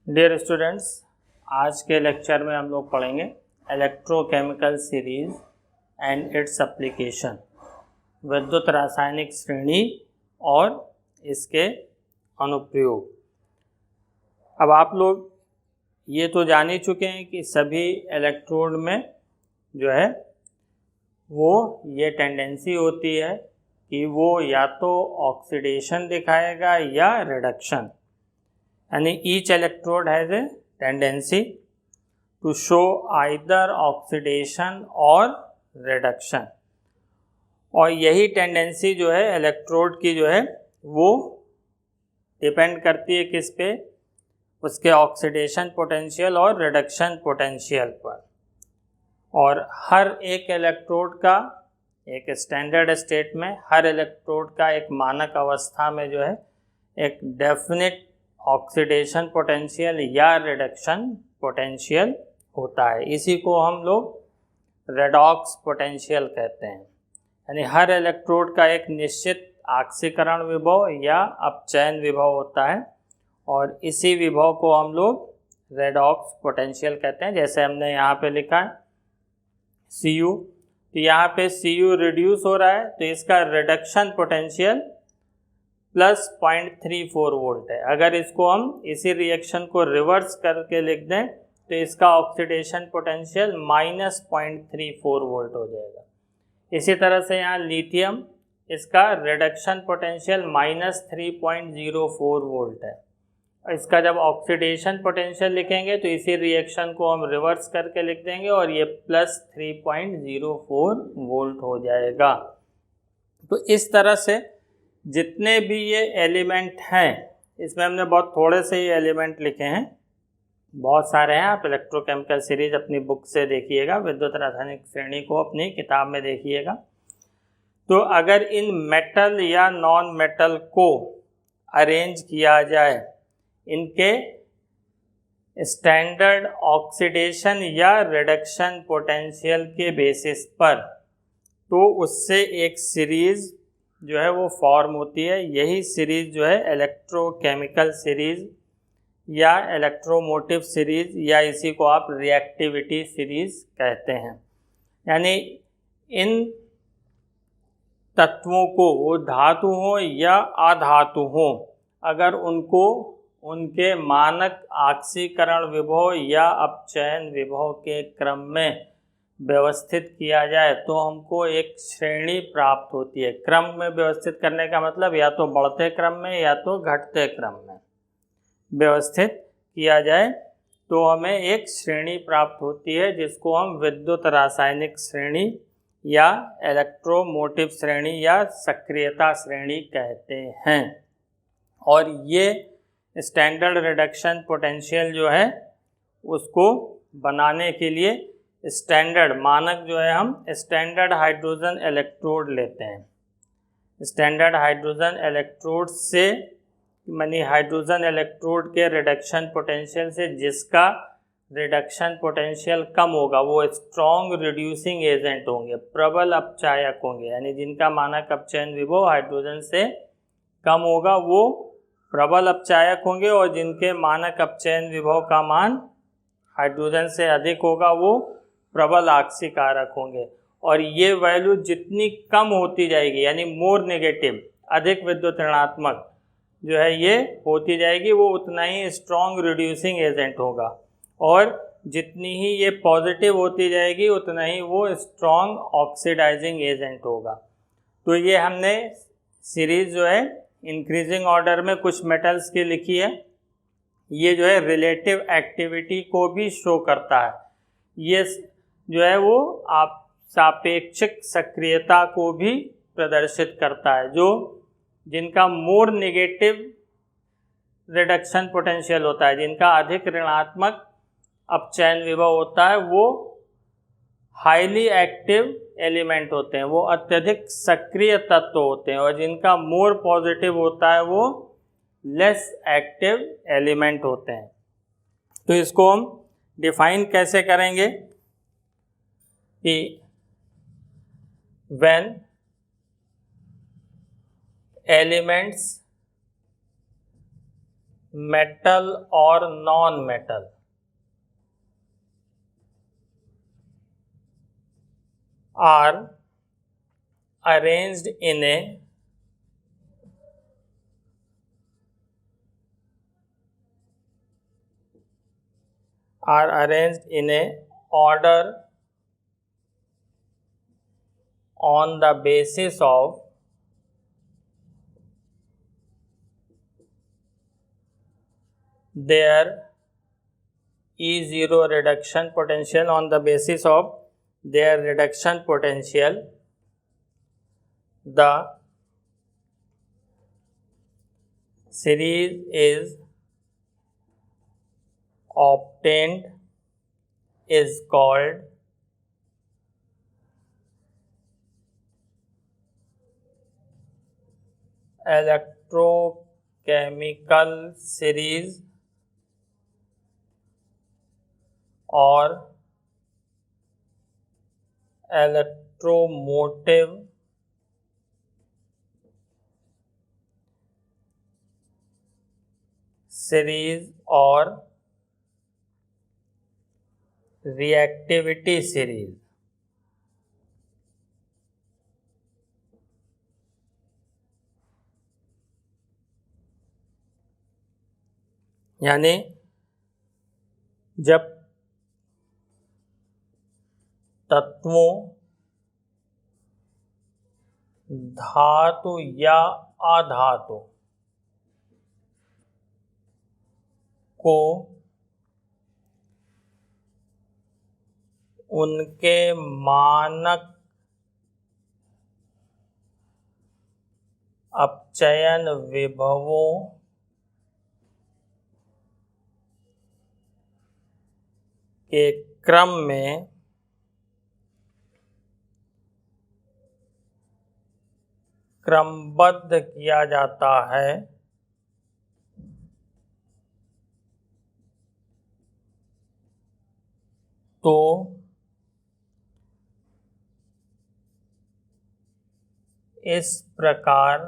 Dear students, आज के lecture में हम लोग पढ़ेंगे electrochemical series and its application, विद्युत रासायनिक श्रेणी और इसके अनुप्रयोग। अब आप लोग ये तो जान ही चुके हैं कि सभी इलेक्ट्रोड में जो है वो ये टेंडेंसी होती है कि वो या तो ऑक्सीडेशन दिखाएगा या रिडक्शन, यानी each electrode has a tendency to show either oxidation और reduction, और यही टेंडेंसी जो है इलेक्ट्रोड की जो है वो डिपेंड करती है किस पे, उसके ऑक्सीडेशन पोटेंशियल और रिडक्शन पोटेंशियल पर। और हर एक इलेक्ट्रोड का एक स्टैंडर्ड स्टेट में, हर इलेक्ट्रोड का एक मानक अवस्था में जो है एक डेफिनेट ऑक्सीडेशन पोटेंशियल या रिडक्शन पोटेंशियल होता है। इसी को हम लोग रेडॉक्स पोटेंशियल कहते हैं। यानी हर इलेक्ट्रोड का एक निश्चित आक्सीकरण विभव या अपचयन विभव होता है, और इसी विभव को हम लोग रेडॉक्स पोटेंशियल कहते हैं। जैसे हमने यहाँ पे लिखा है Cu, तो यहाँ पे Cu रिड्यूस हो रहा है तो इसका रिडक्शन पोटेंशियल प्लस 0.34 वोल्ट है। अगर इसको हम इसी रिएक्शन को रिवर्स करके लिख दें तो इसका ऑक्सीडेशन पोटेंशियल माइनस 0.34 वोल्ट हो जाएगा। इसी तरह से यहाँ लिथियम, इसका रिडक्शन पोटेंशियल माइनस 3.04 वोल्ट है। इसका जब ऑक्सीडेशन पोटेंशियल लिखेंगे तो इसी रिएक्शन को हम रिवर्स करके लिख देंगे और ये प्लस 3.04 वोल्ट हो जाएगा। तो इस तरह से जितने भी ये एलिमेंट हैं, इसमें हमने बहुत थोड़े से ही एलिमेंट लिखे हैं, बहुत सारे हैं। आप इलेक्ट्रोकेमिकल सीरीज अपनी बुक से देखिएगा, विद्युत रासायनिक श्रेणी को अपनी किताब में देखिएगा। तो अगर इन मेटल या नॉन मेटल को अरेंज किया जाए इनके स्टैंडर्ड ऑक्सीडेशन या रिडक्शन पोटेंशियल के बेसिस पर, तो उससे एक सीरीज जो है वो फॉर्म होती है। यही सीरीज जो है इलेक्ट्रोकेमिकल सीरीज या इलेक्ट्रोमोटिव सीरीज, या इसी को आप रिएक्टिविटी सीरीज कहते हैं। यानी इन तत्वों को, वो धातु हो या अधातु हो, अगर उनको उनके मानक आक्सीकरण विभव या अपचयन विभव के क्रम में व्यवस्थित किया जाए तो हमको एक श्रेणी प्राप्त होती है। क्रम में व्यवस्थित करने का मतलब या तो बढ़ते क्रम में या तो घटते क्रम में व्यवस्थित किया जाए तो हमें एक श्रेणी प्राप्त होती है, जिसको हम विद्युत रासायनिक श्रेणी या इलेक्ट्रोमोटिव श्रेणी या सक्रियता श्रेणी कहते हैं। और ये स्टैंडर्ड रिडक्शन पोटेंशियल जो है उसको बनाने के लिए स्टैंडर्ड मानक जो है हम स्टैंडर्ड हाइड्रोजन इलेक्ट्रोड लेते हैं। स्टैंडर्ड हाइड्रोजन इलेक्ट्रोड से, मानी हाइड्रोजन इलेक्ट्रोड के रिडक्शन पोटेंशियल से जिसका रिडक्शन पोटेंशियल कम होगा वो स्ट्रॉन्ग रिड्यूसिंग एजेंट होंगे, प्रबल अपचायक होंगे। यानी जिनका मानक अपचयन विभव हाइड्रोजन से कम होगा वो प्रबल अपचायक होंगे, और जिनके मानक अपचयन विभव का मान हाइड्रोजन से अधिक होगा वो प्रबल आक्सीकारक होंगे। और ये वैल्यू जितनी कम होती जाएगी, यानी मोर नेगेटिव, अधिक विद्युत ऋणात्मक जो है ये होती जाएगी, वो उतना ही स्ट्रॉन्ग रिड्यूसिंग एजेंट होगा। और जितनी ही ये पॉजिटिव होती जाएगी उतना ही वो स्ट्रॉन्ग ऑक्सीडाइजिंग एजेंट होगा। तो ये हमने सीरीज जो है इंक्रीजिंग ऑर्डर में कुछ मेटल्स की लिखी है। ये जो है रिलेटिव एक्टिविटी को भी शो करता है। ये जो है वो आप सापेक्षिक सक्रियता को भी प्रदर्शित करता है। जो जिनका मोर नेगेटिव रिडक्शन पोटेंशियल होता है, जिनका अधिक ऋणात्मक अपचयन विभव होता है, वो हाईली एक्टिव एलिमेंट होते हैं, वो अत्यधिक सक्रिय तत्व होते हैं। और जिनका मोर पॉजिटिव होता है वो लेस एक्टिव एलिमेंट होते हैं। तो इसको हम डिफाइन कैसे करेंगे कि व्हेन एलिमेंट्स मेटल और non metal are arranged in a order on the basis of their E0 reduction potential, on the basis of their reduction potential. The series is obtained is called electrochemical series or electromotive series or reactivity series. यानी जब तत्वों, धातु या अधातु को उनके मानक अपचयन विभवों के क्रम में क्रमबद्ध किया जाता है तो इस प्रकार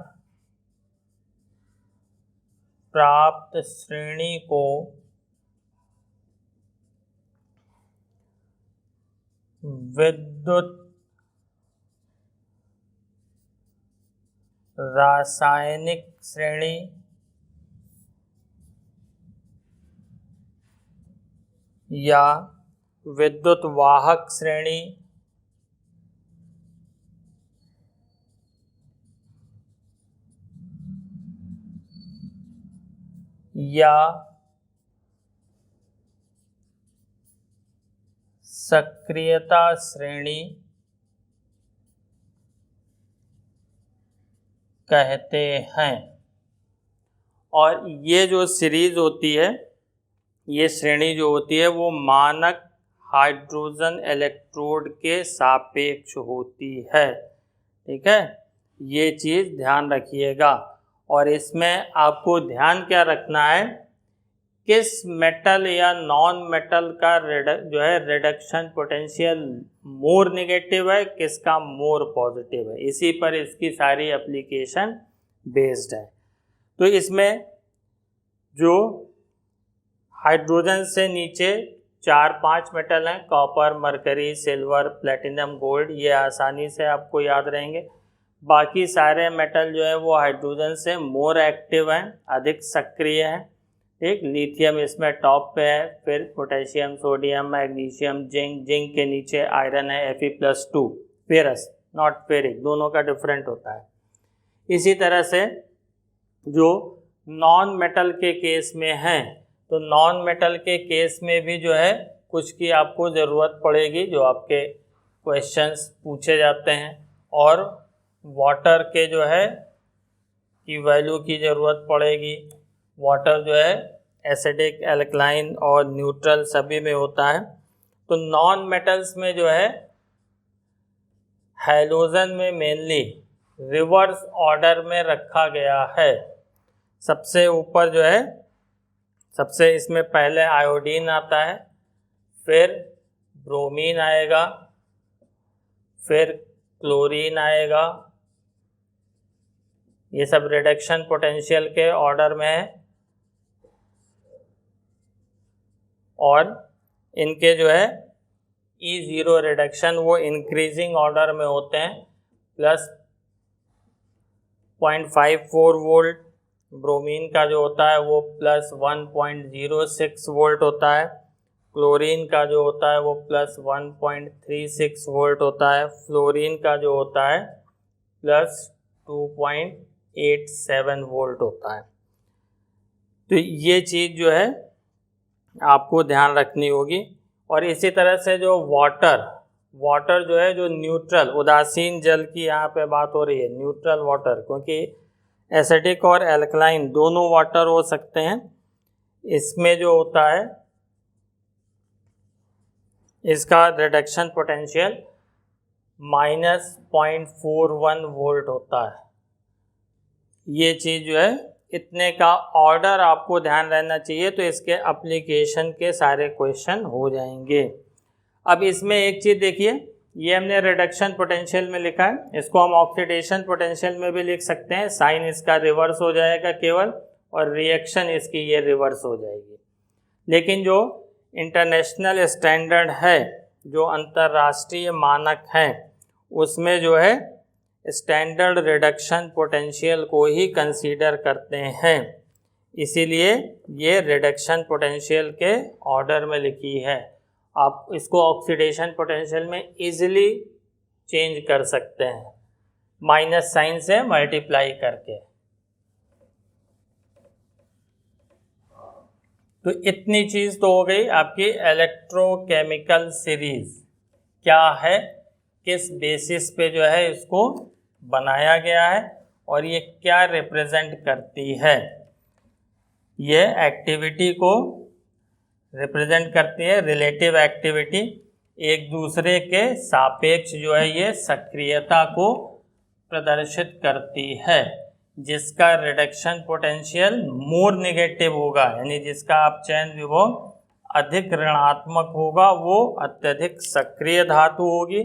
प्राप्त श्रेणी को विद्युत रासायनिक श्रेणी या विद्युत वाहक श्रेणी या सक्रियता श्रेणी कहते हैं। और ये जो सीरीज होती है, ये श्रेणी जो होती है वो मानक हाइड्रोजन इलेक्ट्रोड के सापेक्ष होती है। ठीक है, ये चीज़ ध्यान रखिएगा। और इसमें आपको ध्यान क्या रखना है, किस मेटल या नॉन मेटल का जो है रिडक्शन पोटेंशियल मोर नेगेटिव है, किसका मोर पॉजिटिव है, इसी पर इसकी सारी एप्लीकेशन बेस्ड है। तो इसमें जो हाइड्रोजन से नीचे 4-5 मेटल हैं, copper, mercury, silver, platinum, gold, ये आसानी से आपको याद रहेंगे। बाकी सारे मेटल जो है वो हाइड्रोजन से मोर एक्टिव हैं, अधिक सक्रिय हैं। ठीक, लिथियम इसमें टॉप पे है, फिर पोटेशियम, सोडियम, मैग्नीशियम, जिंक के नीचे आयरन है Fe+2, फेरस नॉट फेरिक, दोनों का डिफरेंट होता है। इसी तरह से जो नॉन मेटल के केस में है, तो नॉन मेटल के केस में भी जो है कुछ की आपको ज़रूरत पड़ेगी, जो आपके क्वेश्चंस पूछे जाते हैं। और वाटर के जो है की वैल्यू की ज़रूरत पड़ेगी। वाटर जो है एसिडिक, एल्कलाइन और न्यूट्रल सभी में होता है। तो नॉन मेटल्स में जो है हैलोजन में मेनली रिवर्स ऑर्डर में रखा गया है। सबसे ऊपर जो है, सबसे इसमें पहले आयोडीन आता है, फिर ब्रोमीन आएगा, फिर क्लोरीन आएगा। ये सब रिडक्शन पोटेंशियल के ऑर्डर में है। और इनके जो है E0 रिडक्शन वो इंक्रीजिंग ऑर्डर में होते हैं, प्लस 0.54 वोल्ट। ब्रोमीन का जो होता है वो प्लस 1.06 वोल्ट होता है। क्लोरीन का जो होता है वो प्लस 1.36 वोल्ट होता है। फ्लोरीन का जो होता है प्लस 2.87 वोल्ट होता है। तो ये चीज़ जो है आपको ध्यान रखनी होगी। और इसी तरह से जो वाटर जो है, जो न्यूट्रल उदासीन जल की यहाँ पे बात हो रही है, न्यूट्रल वाटर, क्योंकि एसिडिक और एल्कलाइन दोनों वाटर हो सकते हैं। इसमें जो होता है इसका रिडक्शन पोटेंशियल -0.41 वोल्ट होता है। ये चीज़ जो है, इतने का ऑर्डर आपको ध्यान रहना चाहिए, तो इसके एप्लीकेशन के सारे क्वेश्चन हो जाएंगे। अब इसमें एक चीज़ देखिए, ये हमने रिडक्शन पोटेंशियल में लिखा है, इसको हम ऑक्सीडेशन पोटेंशियल में भी लिख सकते हैं। साइन इसका रिवर्स हो जाएगा केवल, और रिएक्शन इसकी ये रिवर्स हो जाएगी। लेकिन जो इंटरनेशनल स्टैंडर्ड है, जो अंतर्राष्ट्रीय मानक है, उसमें जो है स्टैंडर्ड रिडक्शन पोटेंशियल को ही कंसीडर करते हैं। इसीलिए ये रिडक्शन पोटेंशियल के ऑर्डर में लिखी है। आप इसको ऑक्सीडेशन पोटेंशियल में इजीली चेंज कर सकते हैं, माइनस साइन से मल्टीप्लाई करके। तो इतनी चीज़ तो हो गई आपकी इलेक्ट्रोकेमिकल सीरीज क्या है, किस बेसिस पे जो है इसको बनाया गया है, और ये क्या रिप्रेजेंट करती है। ये एक्टिविटी को रिप्रेजेंट करती है, रिलेटिव एक्टिविटी, एक दूसरे के सापेक्ष जो है ये सक्रियता को प्रदर्शित करती है। जिसका रिडक्शन पोटेंशियल मोर नेगेटिव होगा, यानी जिसका अपचयन विभव अधिक ऋणात्मक होगा, वो अत्यधिक सक्रिय धातु होगी।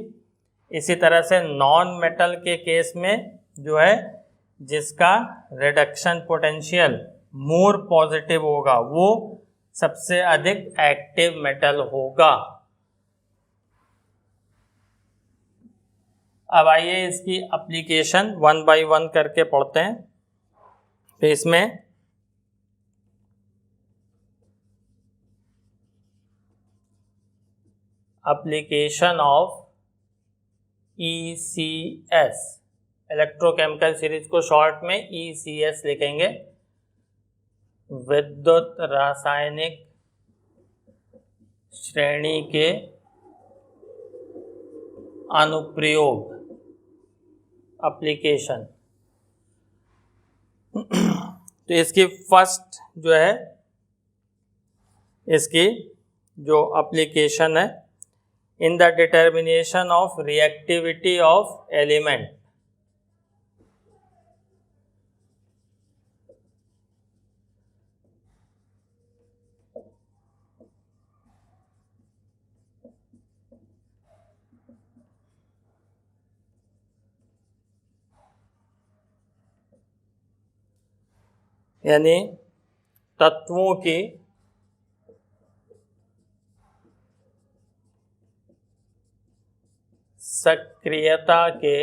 इसी तरह से नॉन मेटल के केस में जो है जिसका रिडक्शन पोटेंशियल मोर पॉजिटिव होगा, वो सबसे अधिक एक्टिव मेटल होगा। अब आइए इसकी एप्लीकेशन 1 बाय 1 करके पढ़ते हैं। तो इसमें application of ECS, electrochemical series को शॉर्ट में ECS लिखेंगे, विद्युत रासायनिक श्रेणी के अनुप्रयोग, एप्लीकेशन। तो इसकी फर्स्ट जो है, इसकी जो एप्लीकेशन है, in the determination of reactivity of element. यानी तत्वों की सक्रियता के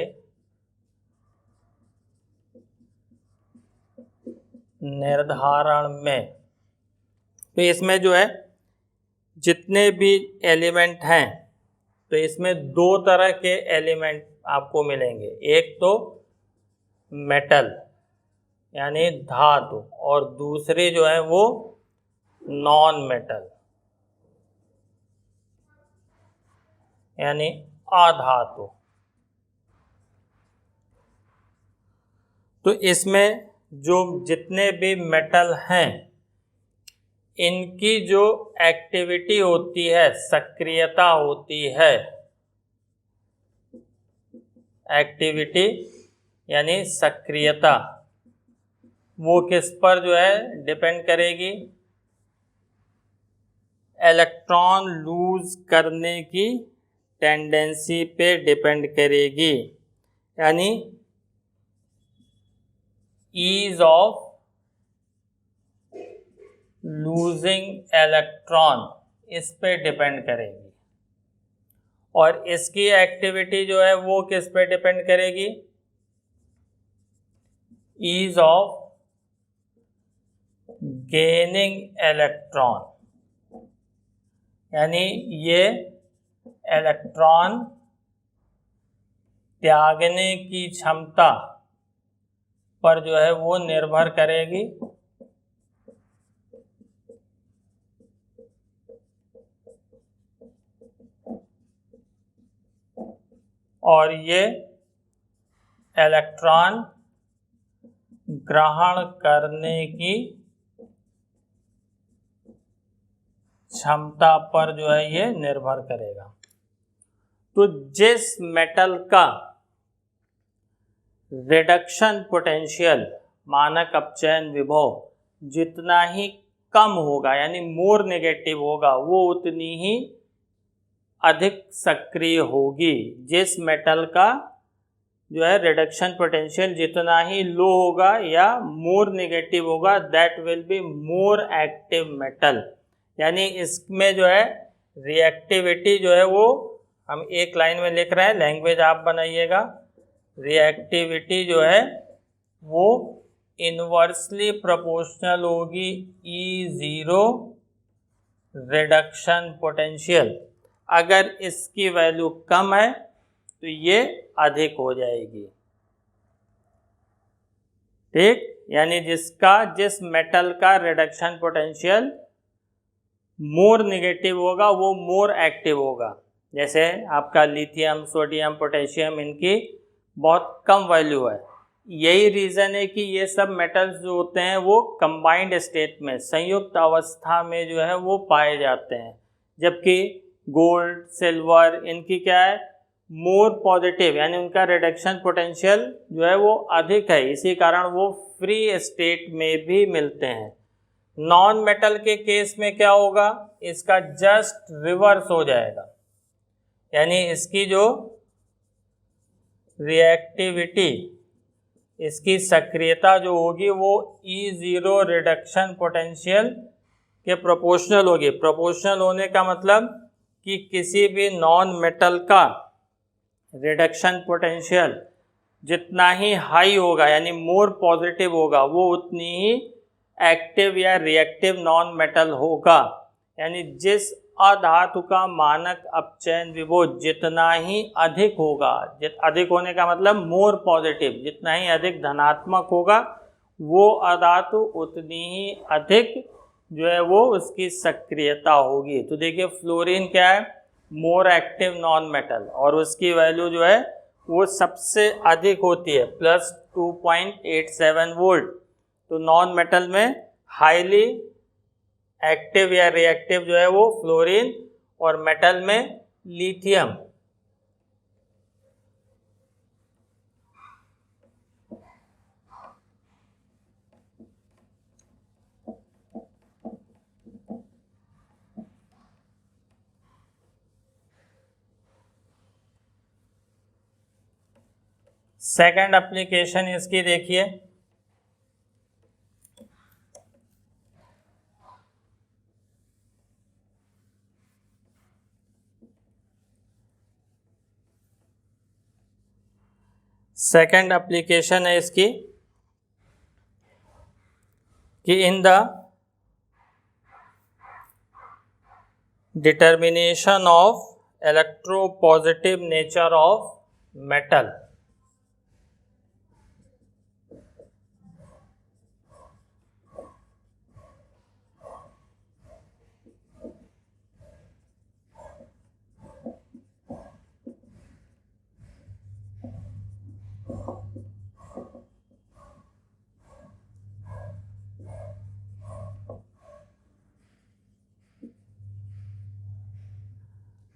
निर्धारण में। तो इसमें जो है जितने भी एलिमेंट हैं, तो इसमें दो तरह के एलिमेंट आपको मिलेंगे। एक तो मेटल यानी धातु, और दूसरे जो है वो नॉन मेटल यानी अधातु। तो इसमें जो जितने भी मेटल हैं, इनकी जो एक्टिविटी होती है, सक्रियता होती है, एक्टिविटी यानी सक्रियता, वो किस पर जो है डिपेंड करेगी? इलेक्ट्रॉन लूज करने की टेंडेंसी पे डिपेंड करेगी। यानी ईज ऑफ लूजिंग इलेक्ट्रॉन, इस पे डिपेंड करेगी, और इसकी एक्टिविटी जो है वो किस पे डिपेंड करेगी, ईज ऑफ गेनिंग इलेक्ट्रॉन, यानी ये इलेक्ट्रॉन त्यागने की क्षमता पर जो है वो निर्भर करेगी। और ये इलेक्ट्रॉन ग्रहण करने की क्षमता पर जो है ये निर्भर करेगा। तो जिस मेटल का रिडक्शन पोटेंशियल मानक अपचयन विभव जितना ही कम होगा, यानी मोर नेगेटिव होगा, वो उतनी ही अधिक सक्रिय होगी। जिस मेटल का जो है रिडक्शन पोटेंशियल जितना ही लो होगा या मोर नेगेटिव होगा, that will be more active metal. यानी इसमें जो है रिएक्टिविटी जो है वो हम एक लाइन में लिख रहे हैं, लैंग्वेज आप बनाइएगा। रिएक्टिविटी जो है वो इनवर्सली प्रोपोर्शनल होगी E0 रिडक्शन पोटेंशियल। अगर इसकी वैल्यू कम है तो ये अधिक हो जाएगी। ठीक, यानी जिस मेटल का रिडक्शन पोटेंशियल मोर नेगेटिव होगा वो मोर एक्टिव होगा। जैसे आपका लिथियम, सोडियम, पोटेशियम, इनकी बहुत कम वैल्यू है। यही रीज़न है कि ये सब मेटल्स जो होते हैं वो कंबाइंड स्टेट में, संयुक्त अवस्था में जो है वो पाए जाते हैं, जबकि गोल्ड, सिल्वर, इनकी क्या है, मोर पॉजिटिव, यानी उनका रिडक्शन पोटेंशियल जो है वो अधिक है, इसी कारण वो फ्री स्टेट में भी मिलते हैं। नॉन मेटल के केस में क्या होगा, इसका जस्ट रिवर्स हो जाएगा, यानी इसकी जो रिएक्टिविटी, इसकी सक्रियता जो होगी वो E0 रिडक्शन पोटेंशियल के प्रोपोर्शनल होगी। प्रोपोर्शनल होने का मतलब कि किसी भी नॉन मेटल का रिडक्शन पोटेंशियल जितना ही हाई होगा, यानी मोर पॉजिटिव होगा, वो उतनी ही एक्टिव या रिएक्टिव नॉन मेटल होगा। यानी जिस अधातु का मानक अपचयन विभव जितना ही अधिक होगा, अधिक होने का मतलब मोर पॉजिटिव, जितना ही अधिक धनात्मक होगा, वो अधातु उतनी ही अधिक जो है वो उसकी सक्रियता होगी। तो देखिए फ्लोरीन क्या है, मोर एक्टिव नॉन मेटल, और उसकी वैल्यू जो है वो सबसे अधिक होती है +2.87 वोल्ट। तो नॉन मेटल में हाईली एक्टिव या रिएक्टिव जो है वो फ्लोरीन, और मेटल में लिथियम। सेकंड एप्लीकेशन इसकी देखिए, सेकंड एप्लीकेशन है इसकी कि in the determination of electropositive nature of metal,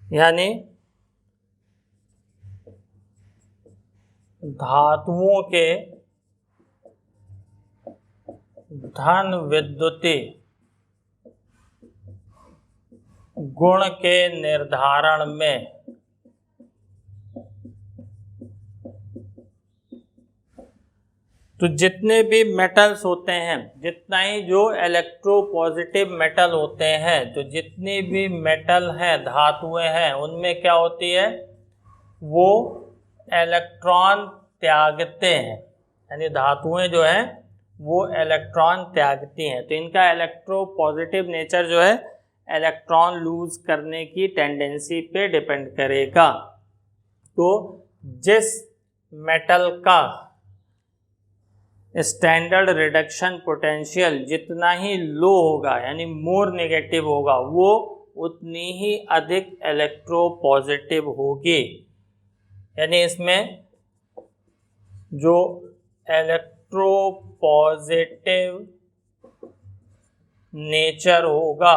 यानी धातुओं के धन विद्युतीय गुण के निर्धारण में तो जितने भी मेटल्स होते हैं, जितना ही जो इलेक्ट्रोपॉजिटिव मेटल होते हैं, तो जितनी भी मेटल हैं, धातुएं हैं, उनमें क्या होती है, वो इलेक्ट्रॉन त्यागते हैं। यानी धातुएं जो हैं वो इलेक्ट्रॉन त्यागती हैं। तो इनका इलेक्ट्रोपॉजिटिव नेचर जो है इलेक्ट्रॉन लूज करने की टेंडेंसी पे डिपेंड करेगा। तो जिस मेटल का स्टैंडर्ड रिडक्शन पोटेंशियल जितना ही लो होगा, यानी मोर नेगेटिव होगा, वो उतनी ही अधिक इलेक्ट्रोपॉजिटिव होगी। यानी इसमें जो इलेक्ट्रोपॉजिटिव नेचर होगा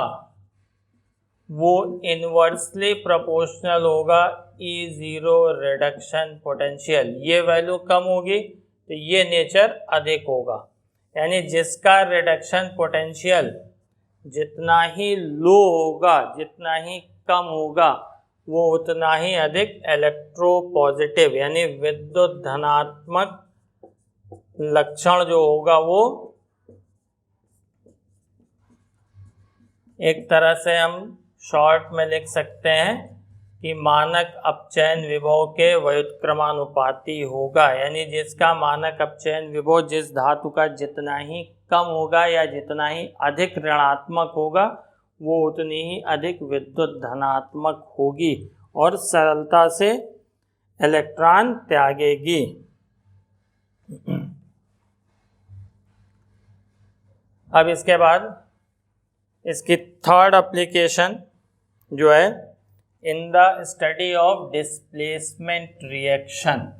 वो इनवर्सली प्रोपोर्शनल होगा E0 रिडक्शन पोटेंशियल। ये वैल्यू कम होगी तो ये नेचर अधिक होगा। यानी जिसका रिडक्शन पोटेंशियल जितना ही लो होगा, जितना ही कम होगा, वो उतना ही अधिक इलेक्ट्रोपॉजिटिव यानी विद्युत धनात्मक लक्षण जो होगा वो एक तरह से हम शॉर्ट में लिख सकते हैं कि मानक अपचयन विभव के व्युत्क्रमानुपाती होगा। यानी जिसका मानक अपचयन विभव जिस धातु का जितना ही कम होगा या जितना ही अधिक ऋणात्मक होगा, वो उतनी ही अधिक विद्युत धनात्मक होगी और सरलता से इलेक्ट्रॉन त्यागेगी। अब इसके बाद इसकी थर्ड एप्लीकेशन जो है in the study of displacement reaction.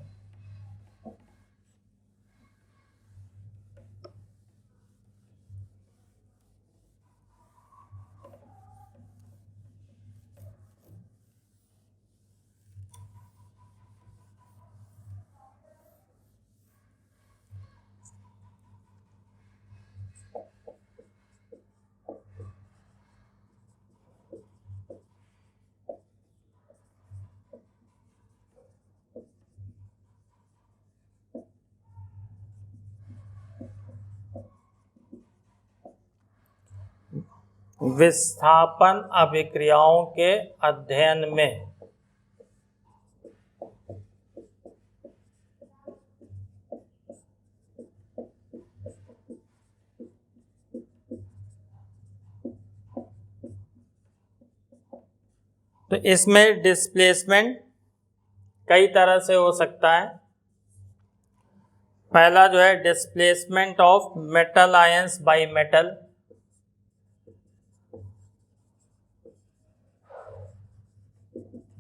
विस्थापन अभिक्रियाओं के अध्ययन में तो इसमें डिस्प्लेसमेंट कई तरह से हो सकता है। पहला जो है displacement of metal ions by metal.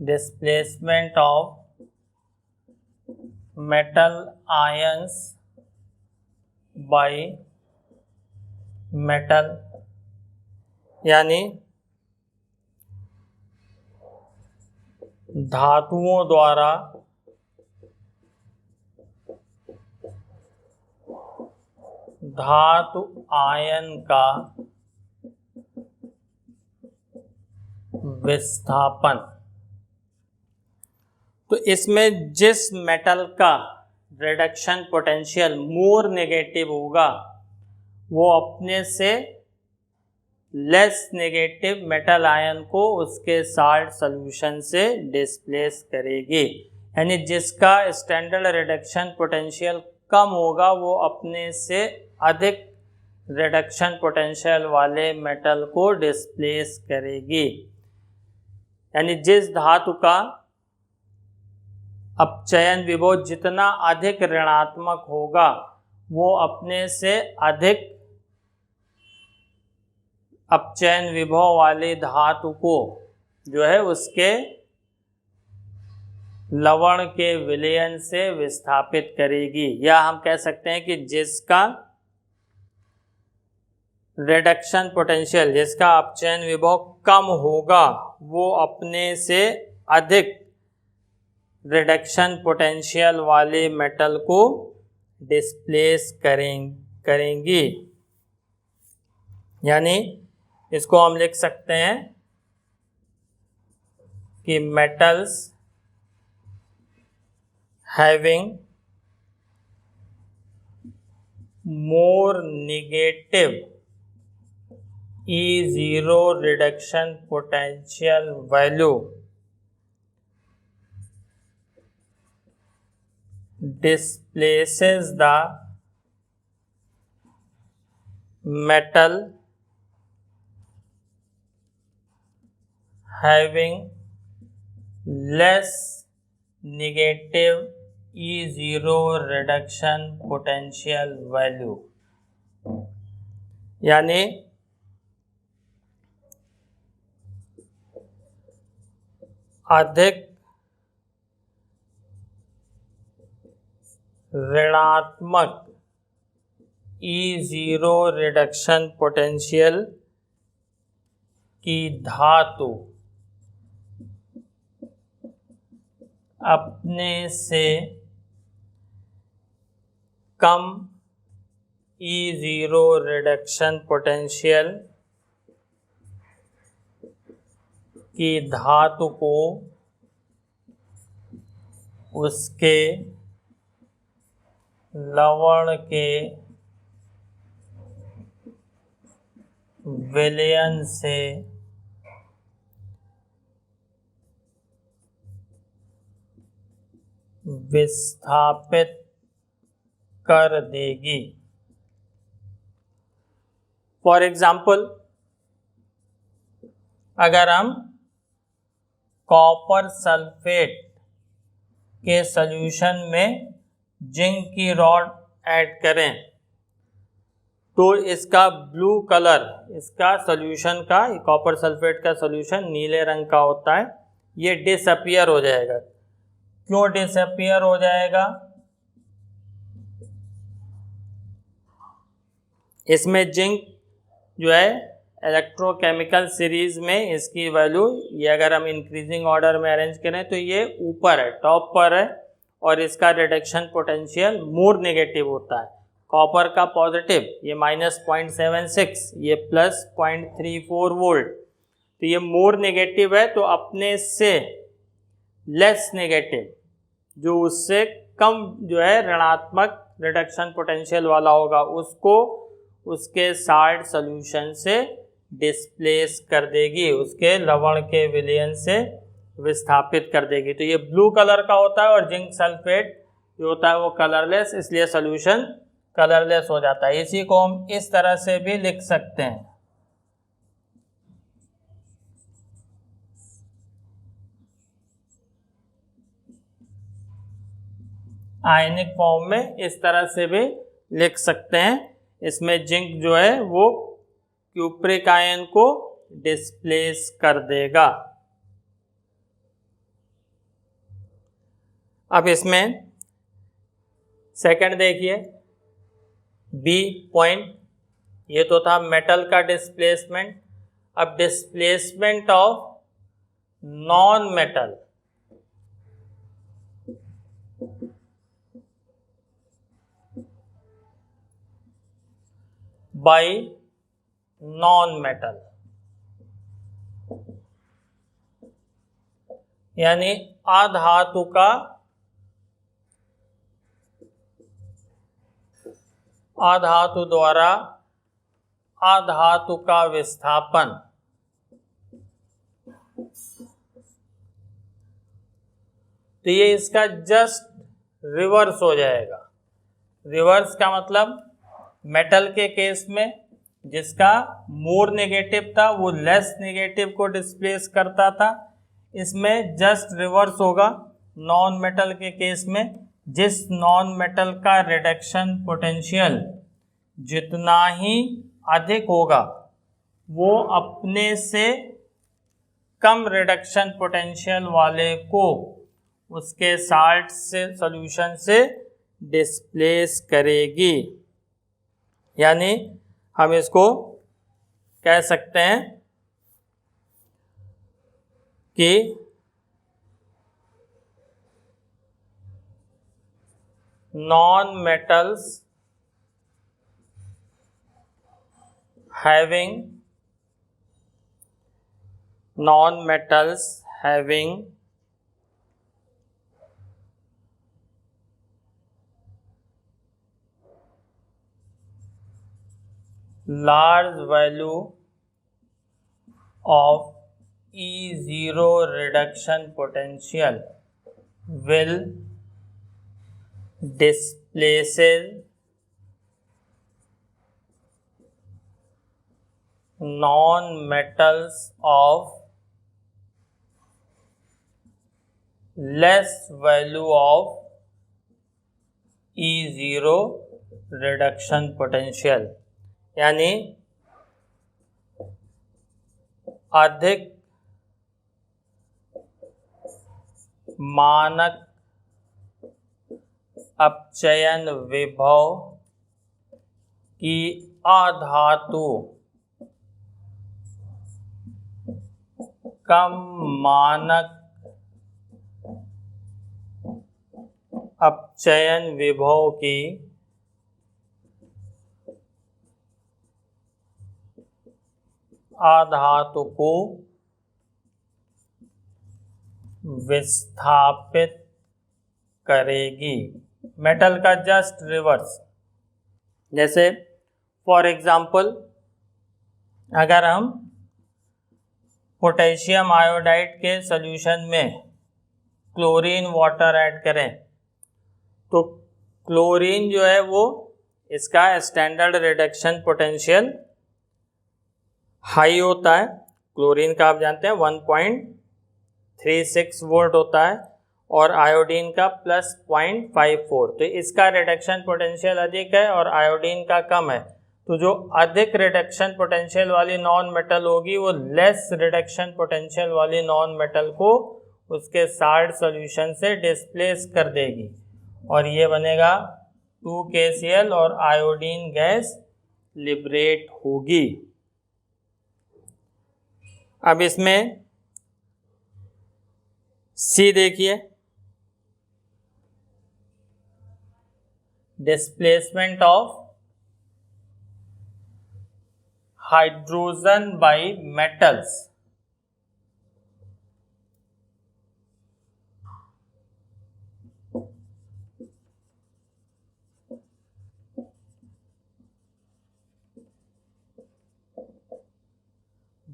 Displacement of metal ions by metal, यानी धातुओं द्वारा धातु आयन का विस्थापन। तो इसमें जिस मेटल का रिडक्शन पोटेंशियल मोर नेगेटिव होगा, वो अपने से लेस नेगेटिव मेटल आयन को उसके साल्ट सॉल्यूशन से डिस्प्लेस करेगी। यानी जिसका स्टैंडर्ड रिडक्शन पोटेंशियल कम होगा, वो अपने से अधिक रिडक्शन पोटेंशियल वाले मेटल को डिस्प्लेस करेगी। यानी जिस धातु का अपचयन विभव जितना अधिक ऋणात्मक होगा, वो अपने से अधिक अपचयन विभव वाली धातु को जो है उसके लवण के विलयन से विस्थापित करेगी। या हम कह सकते हैं कि जिसका रिडक्शन पोटेंशियल, जिसका अपचयन विभव कम होगा, वो अपने से अधिक रिडक्शन पोटेंशियल वाले मेटल को डिस्प्लेस करेंगी। यानी इसको हम लिख सकते हैं कि metals having more negative E0 reduction potential value displaces the metal having less negative E0 reduction potential value, यानी अधिक ऋणात्मक E0 रिडक्शन पोटेंशियल की धातु अपने से कम E0 रिडक्शन पोटेंशियल की धातु को उसके लवण के विलयन से विस्थापित कर देगी। फॉर एग्जाम्पल, अगर हम कॉपर सल्फेट के सॉल्यूशन में जिंक की रॉड ऐड करें तो इसका ब्लू कलर, इसका सॉल्यूशन का, कॉपर सल्फेट का सॉल्यूशन नीले रंग का होता है, ये डिसअपियर हो जाएगा। क्यों डिसअपियर हो जाएगा? इसमें जिंक जो है इलेक्ट्रोकेमिकल सीरीज में इसकी वैल्यू, ये अगर हम इंक्रीजिंग ऑर्डर में अरेंज करें तो ये ऊपर है, टॉप पर है, और इसका रिडक्शन पोटेंशियल मोर नेगेटिव होता है। कॉपर का पॉजिटिव, ये -0.76, ये +0.34 वोल्ट, तो ये मोर नेगेटिव है, तो अपने से लेस नेगेटिव, जो उससे कम जो है ऋणात्मक रिडक्शन पोटेंशियल वाला होगा, उसको उसके साल्ट सॉल्यूशन से डिस्प्लेस कर देगी, उसके लवण के विलयन से विस्थापित कर देगी। तो ये ब्लू कलर का होता है और जिंक सल्फेट जो होता है वो कलरलेस, इसलिए सॉल्यूशन कलरलेस हो जाता है। इसी को हम इस तरह से भी लिख सकते हैं, आयनिक फॉर्म में इस तरह से भी लिख सकते हैं। इसमें जिंक जो है वो क्यूप्रिक आयन को डिस्प्लेस कर देगा। अब इसमें सेकंड देखिए, बी पॉइंट, ये तो था मेटल का डिस्प्लेसमेंट। अब displacement of non metal, bye non metal, यानी अधातु का अधातु द्वारा अधातु का विस्थापन। तो ये इसका जस्ट रिवर्स हो जाएगा। रिवर्स का मतलब मेटल के केस में जिसका मोर नेगेटिव था वो लेस नेगेटिव को डिस्प्लेस करता था, इसमें जस्ट रिवर्स होगा। नॉन मेटल के केस में जिस नॉन मेटल का रिडक्शन पोटेंशियल जितना ही अधिक होगा वो अपने से कम रिडक्शन पोटेंशियल वाले को उसके साल्ट से सॉल्यूशन से डिस्प्लेस करेगी। यानी हम इसको कह सकते हैं कि non metals having large value of E0 reduction potential will displaces non-metals of less value of E0 reduction potential, यानी अधिक मानक अपचयन विभव की अधातु कम मानक अपचयन विभव की अधातु को विस्थापित करेगी। मेटल का जस्ट रिवर्स। जैसे फॉर एग्जाम्पल अगर हम पोटेशियम आयोडाइड के सॉल्यूशन में क्लोरीन वाटर ऐड करें तो क्लोरीन जो है वो इसका स्टैंडर्ड रिडक्शन पोटेंशियल हाई होता है। क्लोरीन का आप जानते हैं 1.36 वोल्ट होता है और आयोडीन का +0.54। तो इसका रिडक्शन पोटेंशियल अधिक है और आयोडीन का कम है। तो जो अधिक रिडक्शन पोटेंशियल वाली नॉन मेटल होगी वो लेस रिडक्शन पोटेंशियल वाली नॉन मेटल को उसके साल्ट सॉल्यूशन से डिस्प्लेस कर देगी और ये बनेगा 2KCl और आयोडीन गैस लिबरेट होगी। अब इसमें सी देखिए, displacement of hydrogen bye metals.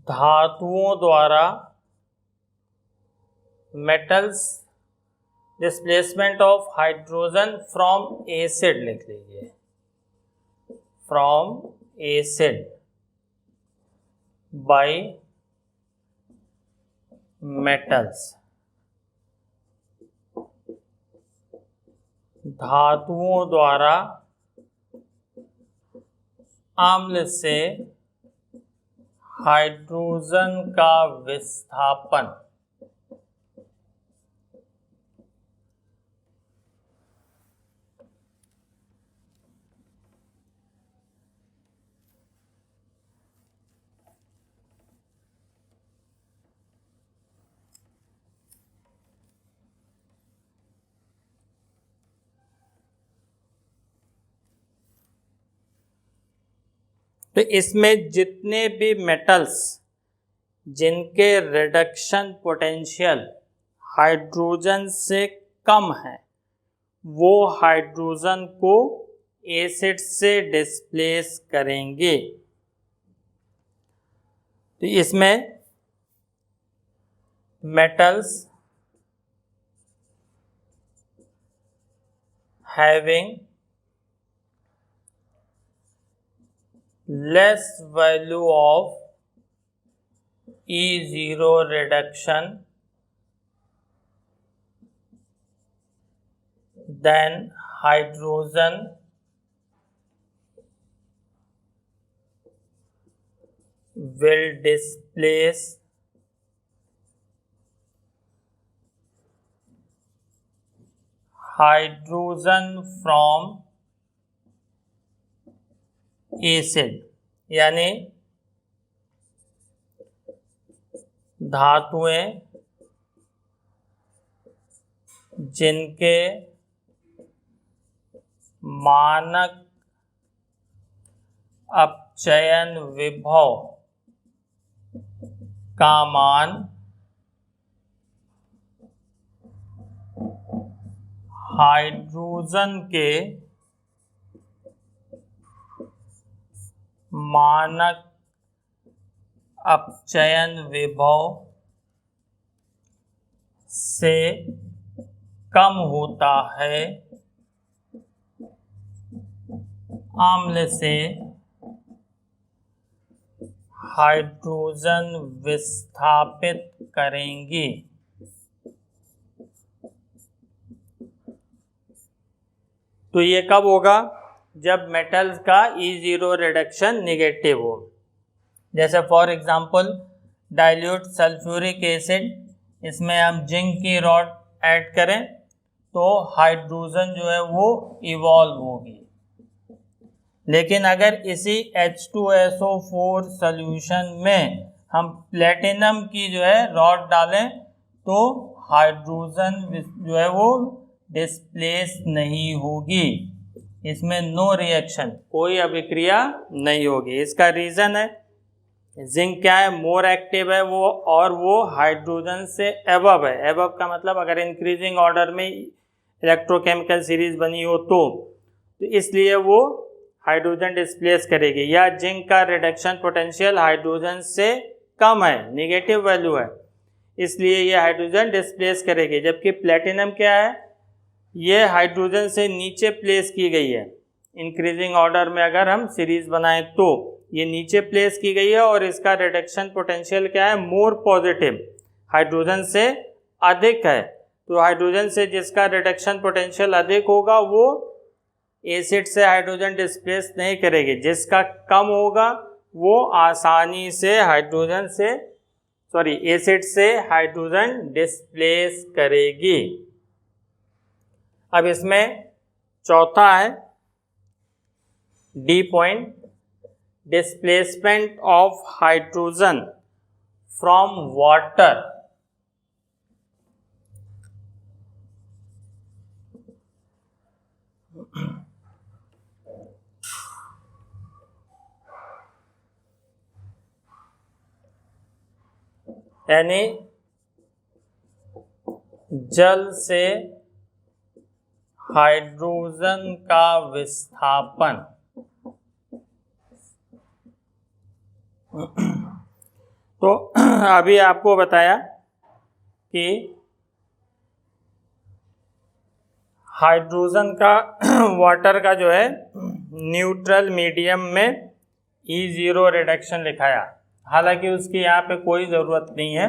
धातुओं द्वारा metals displacement of hydrogen from acid लिख लीजिए, फ्रॉम एसिड बाय मेटल्स। धातुओं द्वारा अम्ल से हाइड्रोजन का विस्थापन। तो इसमें जितने भी मेटल्स जिनके रिडक्शन पोटेंशियल हाइड्रोजन से कम है वो हाइड्रोजन को एसिड से डिस्प्लेस करेंगे। तो इसमें metals having less value of E0 reduction than hydrogen will displace hydrogen from acid, यानी धातुएं जिनके मानक अपचयन विभव का मान हाइड्रोजन के मानक अपचयन विभव से कम होता है अम्ल से हाइड्रोजन विस्थापित करेंगी। तो ये कब होगा? जब मेटल्स का E0 रिडक्शन निगेटिव हो। जैसे for example dilute sulphuric acid, इसमें हम जिंक की रॉड ऐड करें तो हाइड्रोजन जो है वो इवॉल्व होगी। लेकिन अगर इसी H2SO4 सॉल्यूशन में हम प्लेटिनम की जो है रॉड डालें तो हाइड्रोजन जो है वो डिस्प्लेस नहीं होगी, इसमें नो रिएक्शन, कोई अभिक्रिया नहीं होगी। इसका रीज़न है जिंक क्या है, मोर एक्टिव है वो, और वो हाइड्रोजन से एबव है। एबव का मतलब अगर इंक्रीजिंग ऑर्डर में इलेक्ट्रोकेमिकल सीरीज बनी हो तो इसलिए वो हाइड्रोजन डिस्प्लेस करेगी। या जिंक का रिडक्शन पोटेंशियल हाइड्रोजन से कम है, नेगेटिव वैल्यू है, इसलिए ये हाइड्रोजन डिस्प्लेस करेगी। जबकि प्लेटिनम क्या है, ये हाइड्रोजन से नीचे प्लेस की गई है। इंक्रीजिंग ऑर्डर में अगर हम सीरीज बनाएं तो ये नीचे प्लेस की गई है और इसका रिडक्शन पोटेंशियल क्या है, मोर पॉजिटिव, हाइड्रोजन से अधिक है। तो हाइड्रोजन से जिसका रिडक्शन पोटेंशियल अधिक होगा वो एसिड से हाइड्रोजन डिस्प्लेस नहीं करेगी, जिसका कम होगा वो आसानी से एसिड से हाइड्रोजन डिस्प्लेस करेगी। अब इसमें चौथा है D point, displacement of hydrogen from water. यानी जल से हाइड्रोजन का विस्थापन। तो अभी आपको बताया कि हाइड्रोजन का वाटर का जो है न्यूट्रल मीडियम में E0 रिडक्शन लिखाया, हालांकि उसकी यहाँ पे कोई ज़रूरत नहीं है।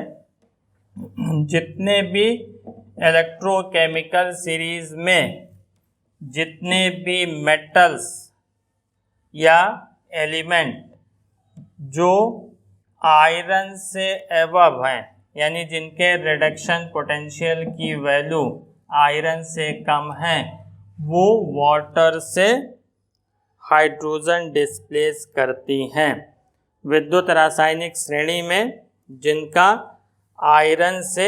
जितने भी इलेक्ट्रोकेमिकल सीरीज में जितने भी मेटल्स या एलिमेंट जो आयरन से एबव हैं, यानी जिनके रिडक्शन पोटेंशियल की वैल्यू आयरन से कम है, वो वाटर से हाइड्रोजन डिस्प्लेस करती हैं। विद्युत रासायनिक श्रेणी में जिनका आयरन से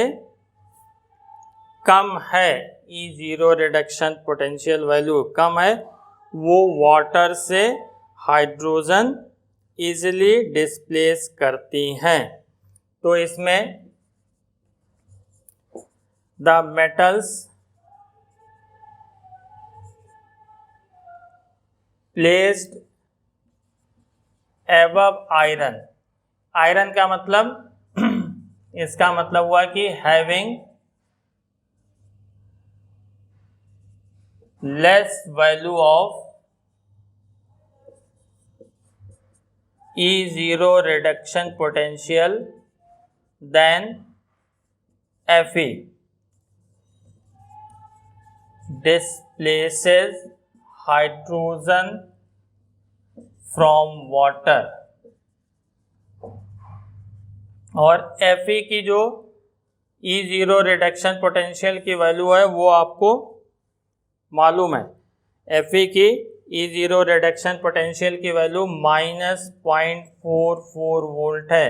कम है, E0 रिडक्शन पोटेंशियल वैल्यू कम है, वो वाटर से हाइड्रोजन इजीली डिस्प्लेस करती हैं। तो इसमें the metals placed above iron, iron का मतलब इसका मतलब हुआ कि having less value of E0 reduction potential than Fe displaces hydrogen from water. और Fe की जो E0 रिडक्शन पोटेंशियल की वैल्यू है वो आपको मालूम है। Fe की E0 रिडक्शन पोटेंशियल की वैल्यू -0.44 वोल्ट है।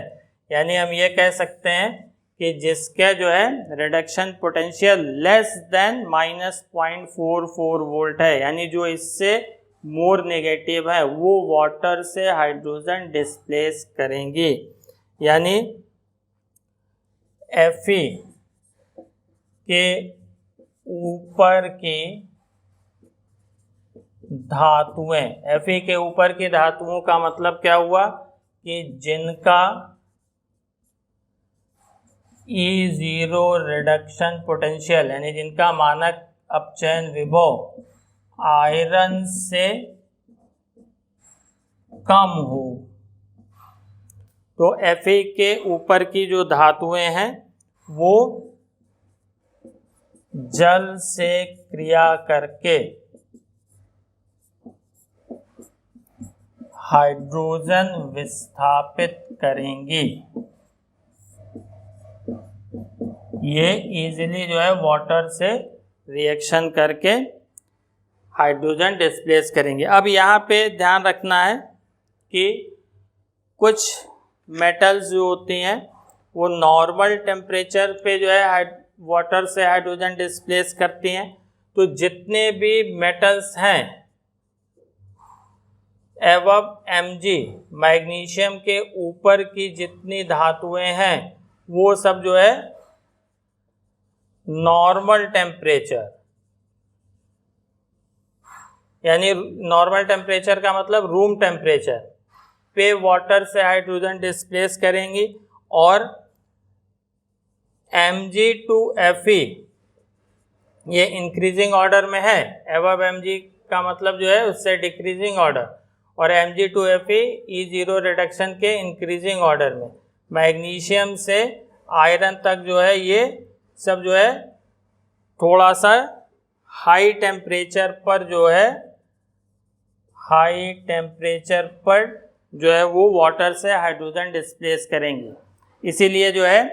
यानी हम ये कह सकते हैं कि जिसका जो है reduction potential less than -0.44 volt है, यानी जो इससे मोर नेगेटिव है, वो वाटर से हाइड्रोजन डिस्प्लेस करेंगी। यानी Fe के ऊपर की धातुएं, Fe के ऊपर की धातुओं का मतलब क्या हुआ कि जिनका E0 रिडक्शन पोटेंशियल यानी जिनका मानक अपचयन विभव आयरन से कम हो। तो Fe के ऊपर की जो धातुएं हैं वो जल से क्रिया करके हाइड्रोजन विस्थापित करेंगी। ये इजीली जो है वाटर से रिएक्शन करके हाइड्रोजन डिस्प्लेस करेंगे। अब यहाँ पे ध्यान रखना है कि कुछ मेटल्स जो होती हैं वो नॉर्मल टेम्परेचर पे जो है वाटर से हाइड्रोजन डिस्प्लेस करती हैं। तो जितने भी मेटल्स हैं एवब Mg, मैग्नीशियम के ऊपर की जितनी धातुएं हैं वो सब जो है नॉर्मल टेम्परेचर, यानी नॉर्मल टेम्परेचर का मतलब रूम टेम्परेचर पे वाटर से हाइड्रोजन डिस्प्लेस करेंगी और Mg to Fe ये इंक्रीजिंग ऑर्डर में है, एवब Mg का मतलब जो है उससे डिक्रीजिंग ऑर्डर, और Mg to Fe E0 reduction के इंक्रीजिंग ऑर्डर में। मैग्नीशियम से आयरन तक जो है ये सब जो है थोड़ा सा हाई टेम्परेचर पर जो है वो वाटर से हाइड्रोजन डिस्प्लेस करेंगे। इसीलिए जो है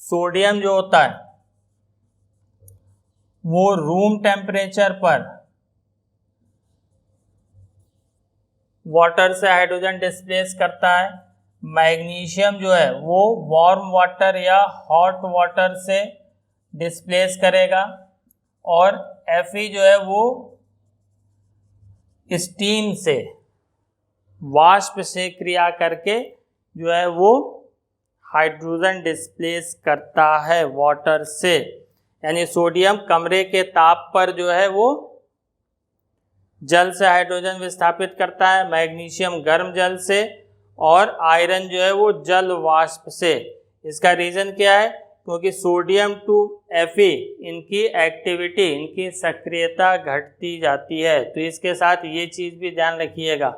सोडियम जो होता है वो रूम टेम्परेचर पर वाटर से हाइड्रोजन डिस्प्लेस करता है। मैग्नीशियम जो है वो वार्म वाटर या हॉट वाटर से डिस्प्लेस करेगा और Fe जो है वो स्टीम से, वाष्प से क्रिया करके जो है वो हाइड्रोजन डिस्प्लेस करता है वाटर से। यानी सोडियम कमरे के ताप पर जो है वो जल से हाइड्रोजन विस्थापित करता है, मैग्नीशियम गर्म जल से, और आयरन जो है वो जल वाष्प से। इसका रीज़न क्या है? क्योंकि सोडियम टू Fe इनकी एक्टिविटी, इनकी सक्रियता घटती जाती है। तो इसके साथ ये चीज़ भी ध्यान रखिएगा,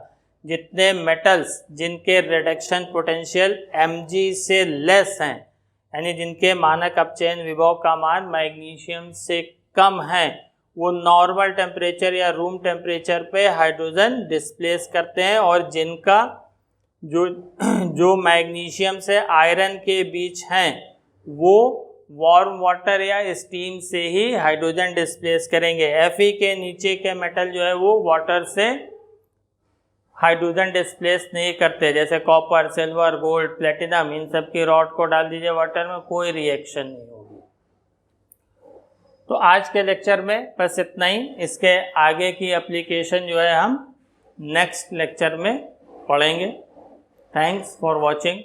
जितने मेटल्स जिनके रिडक्शन पोटेंशियल Mg से लेस हैं, यानी जिनके मानक अपचयन विभव का मान मैग्नीशियम से कम है, वो नॉर्मल टेम्परेचर या रूम टेम्परेचर पे हाइड्रोजन डिस्प्लेस करते हैं, और जिनका जो मैग्नीशियम से आयरन के बीच हैं वो वार्म वाटर या स्टीम से ही हाइड्रोजन डिस्प्लेस करेंगे। Fe के नीचे के मेटल जो है वो वाटर से हाइड्रोजन डिस्प्लेस नहीं करते, जैसे कॉपर, सिल्वर, गोल्ड, प्लेटिनम, इन सब की रॉड को डाल दीजिए वाटर में, कोई रिएक्शन नहीं होगी। तो आज के लेक्चर में बस इतना ही। इसके आगे की एप्लीकेशन जो है हम नेक्स्ट लेक्चर में पढ़ेंगे। Thanks for watching.